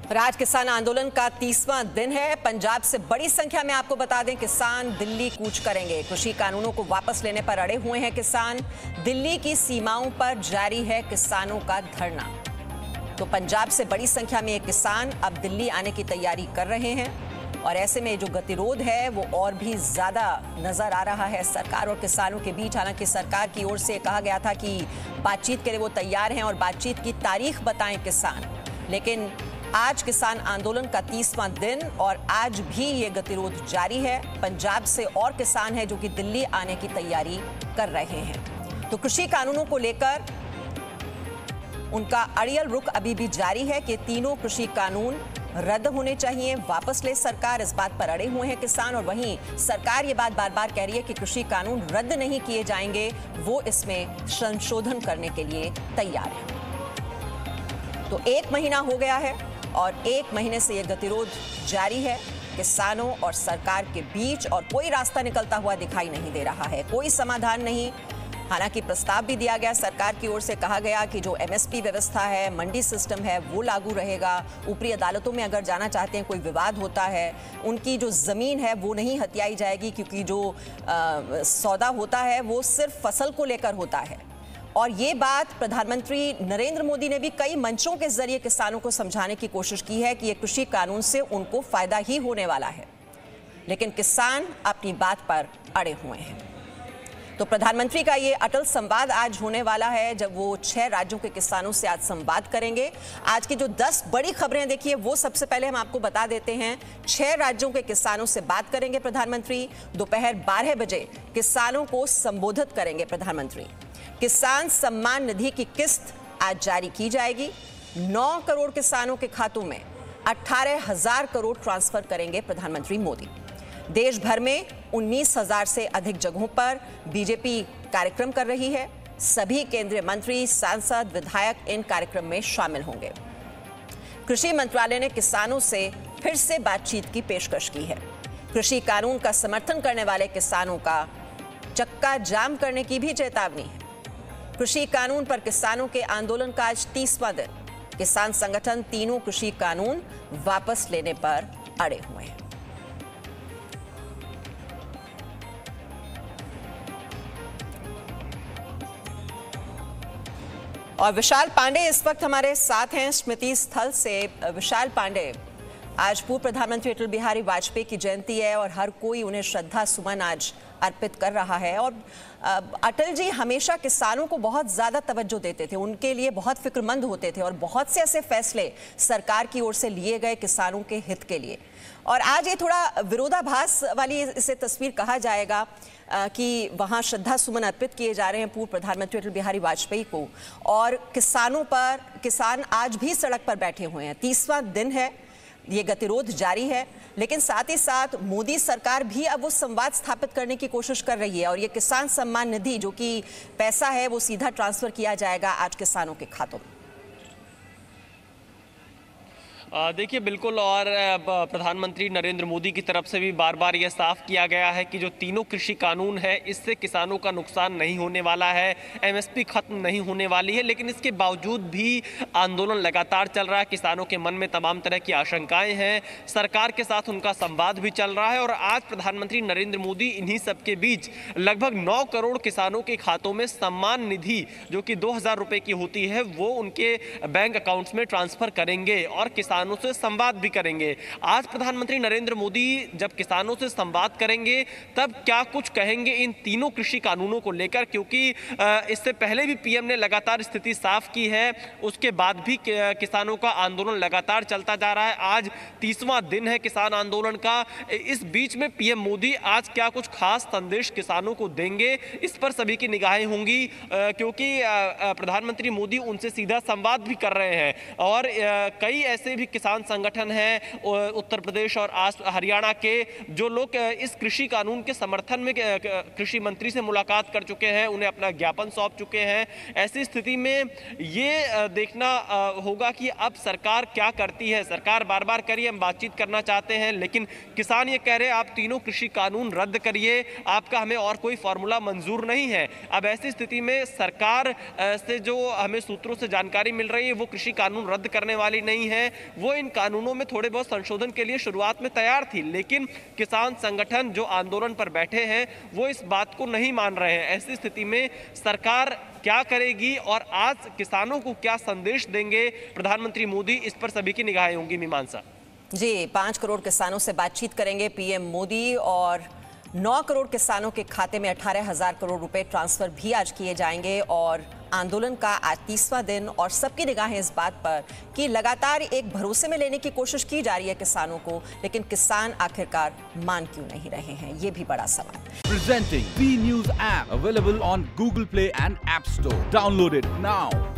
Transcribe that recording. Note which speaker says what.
Speaker 1: और आज किसान आंदोलन का 30वां दिन है। पंजाब से बड़ी संख्या में आपको बता दें किसान दिल्ली कूच करेंगे। कृषि कानूनों को वापस लेने पर अड़े हुए हैं किसान। दिल्ली की सीमाओं पर जारी है किसानों का धरना। तो पंजाब से बड़ी संख्या में किसान अब दिल्ली आने की तैयारी कर रहे हैं और ऐसे में जो गतिरोध है वो और भी ज्यादा नजर आ रहा है सरकार और किसानों के बीच। हालांकि सरकार की ओर से कहा गया था कि बातचीत के लिए वो तैयार हैं और बातचीत की तारीख बताएं किसान, लेकिन आज किसान आंदोलन का 30वां दिन और आज भी ये गतिरोध जारी है। पंजाब से और किसान हैं जो कि दिल्ली आने की तैयारी कर रहे हैं। तो कृषि कानूनों को लेकर उनका अड़ियल रुख अभी भी जारी है कि तीनों कृषि कानून रद्द होने चाहिए, वापस ले सरकार। इस बात पर अड़े हुए हैं किसान और वहीं सरकार ये बात बार बार कह रही है कि कृषि कानून रद्द नहीं किए जाएंगे, वो इसमें संशोधन करने के लिए तैयार है। तो 1 महीना हो गया है और 1 महीने से यह गतिरोध जारी है किसानों और सरकार के बीच और कोई रास्ता निकलता हुआ दिखाई नहीं दे रहा है, कोई समाधान नहीं। हालांकि प्रस्ताव भी दिया गया, सरकार की ओर से कहा गया कि जो एमएसपी व्यवस्था है, मंडी सिस्टम है, वो लागू रहेगा। ऊपरी अदालतों में अगर जाना चाहते हैं, कोई विवाद होता है, उनकी जो ज़मीन है वो नहीं हथियाई जाएगी क्योंकि जो सौदा होता है वो सिर्फ फसल को लेकर होता है। और ये बात प्रधानमंत्री नरेंद्र मोदी ने भी कई मंचों के जरिए किसानों को समझाने की कोशिश की है कि ये कृषि कानून से उनको फायदा ही होने वाला है, लेकिन किसान अपनी बात पर अड़े हुए हैं। तो प्रधानमंत्री का ये अटल संवाद आज होने वाला है, जब वो 6 राज्यों के किसानों से आज संवाद करेंगे। आज की जो 10 बड़ी खबरें देखिए वो सबसे पहले हम आपको बता देते हैं। 6 राज्यों के किसानों से बात करेंगे प्रधानमंत्री। दोपहर 12 बजे किसानों को संबोधित करेंगे प्रधानमंत्री। किसान सम्मान निधि की किस्त आज जारी की जाएगी। 9 करोड़ किसानों के खातों में 18,000 करोड़ ट्रांसफर करेंगे प्रधानमंत्री मोदी। देश भर में 19,000 से अधिक जगहों पर बीजेपी कार्यक्रम कर रही है। सभी केंद्रीय मंत्री, सांसद, विधायक इन कार्यक्रम में शामिल होंगे। कृषि मंत्रालय ने किसानों से फिर से बातचीत की पेशकश की है। कृषि कानून का समर्थन करने वाले किसानों का चक्का जाम करने की भी चेतावनी है। कृषि कानून पर किसानों के आंदोलन का आज 30वां दिन। किसान संगठन तीनों कृषि कानून वापस लेने पर अड़े हुए हैं। और विशाल पांडे इस वक्त हमारे साथ हैं स्मृति स्थल से। विशाल पांडे, आज पूर्व प्रधानमंत्री अटल बिहारी वाजपेयी की जयंती है और हर कोई उन्हें श्रद्धा सुमन आज अर्पित कर रहा है। और अटल जी हमेशा किसानों को बहुत ज़्यादा तवज्जो देते थे, उनके लिए बहुत फिक्रमंद होते थे और बहुत से ऐसे फैसले सरकार की ओर से लिए गए किसानों के हित के लिए। और आज ये थोड़ा विरोधाभास वाली इसे तस्वीर कहा जाएगा कि वहाँ श्रद्धा सुमन अर्पित किए जा रहे हैं पूर्व प्रधानमंत्री अटल बिहारी वाजपेयी को, और किसान आज भी सड़क पर बैठे हुए हैं। 30वां दिन है, ये गतिरोध जारी है, लेकिन साथ ही साथ मोदी सरकार भी अब वो संवाद स्थापित करने की कोशिश कर रही है और ये किसान सम्मान निधि जो कि पैसा है वो सीधा ट्रांसफर किया जाएगा आज किसानों के खातों में।
Speaker 2: देखिए बिल्कुल, और प्रधानमंत्री नरेंद्र मोदी की तरफ से भी बार बार यह साफ किया गया है कि जो तीनों कृषि कानून है इससे किसानों का नुकसान नहीं होने वाला है, एमएसपी खत्म नहीं होने वाली है। लेकिन इसके बावजूद भी आंदोलन लगातार चल रहा है। किसानों के मन में तमाम तरह की आशंकाएं हैं, सरकार के साथ उनका संवाद भी चल रहा है। और आज प्रधानमंत्री नरेंद्र मोदी इन्हीं सबके बीच लगभग 9 करोड़ किसानों के खातों में सम्मान निधि जो कि 2,000 रुपये की होती है वो उनके बैंक अकाउंट्स में ट्रांसफर करेंगे और किसानों से संवाद भी करेंगे। आज प्रधानमंत्री नरेंद्र मोदी जब किसानों से संवाद करेंगे तब क्या कुछ कहेंगे इन तीनों कृषि कानूनों को लेकर, क्योंकि इससे पहले भी पीएम ने लगातार स्थिति साफ की है, उसके बाद भी किसानों का आंदोलन लगातार चलता जा रहा है। आज 30वां दिन है किसान आंदोलन का। इस बीच में पीएम मोदी आज क्या कुछ खास संदेश किसानों को देंगे, इस पर सभी की निगाहें होंगी, क्योंकि प्रधानमंत्री मोदी उनसे सीधा संवाद भी कर रहे हैं। और कई ऐसे भी किसान संगठन हैं उत्तर प्रदेश और हरियाणा के, जो लोग इस कृषि कानून के समर्थन में कृषि मंत्री से मुलाकात कर चुके हैं, उन्हें अपना ज्ञापन सौंप चुके हैं। ऐसी स्थिति में ये देखना होगा कि अब सरकार क्या करती है। सरकार बार बार कह रही है हम बातचीत करना चाहते हैं, लेकिन किसान ये कह रहे हैं आप तीनों कृषि कानून रद्द करिए, आपका हमें और कोई फॉर्मूला मंजूर नहीं है। अब ऐसी स्थिति में सरकार से जो हमें सूत्रों से जानकारी मिल रही है वो कृषि कानून रद्द करने वाली नहीं है। वो इन कानूनों में थोड़े बहुत संशोधन के लिए शुरुआत में तैयार थी, लेकिन किसान संगठन जो आंदोलन पर बैठे हैं वो इस बात को नहीं मान रहे हैं। ऐसी स्थिति में सरकार क्या करेगी और आज किसानों को क्या संदेश देंगे प्रधानमंत्री मोदी, इस पर सभी की निगाहें होंगी। मीमांसा
Speaker 1: जी, 5 करोड़ किसानों से बातचीत करेंगे पीएम मोदी और 9 करोड़ किसानों के खाते में 18,000 करोड़ रुपए ट्रांसफर भी आज किए जाएंगे। और आंदोलन का आज 30वां दिन और सबकी निगाहें इस बात पर कि लगातार एक भरोसे में लेने की कोशिश की जा रही है किसानों को, लेकिन किसान आखिरकार मान क्यों नहीं रहे हैं, ये भी बड़ा सवाल।
Speaker 3: Presenting B News app available on Google Play and App Store. Download it now.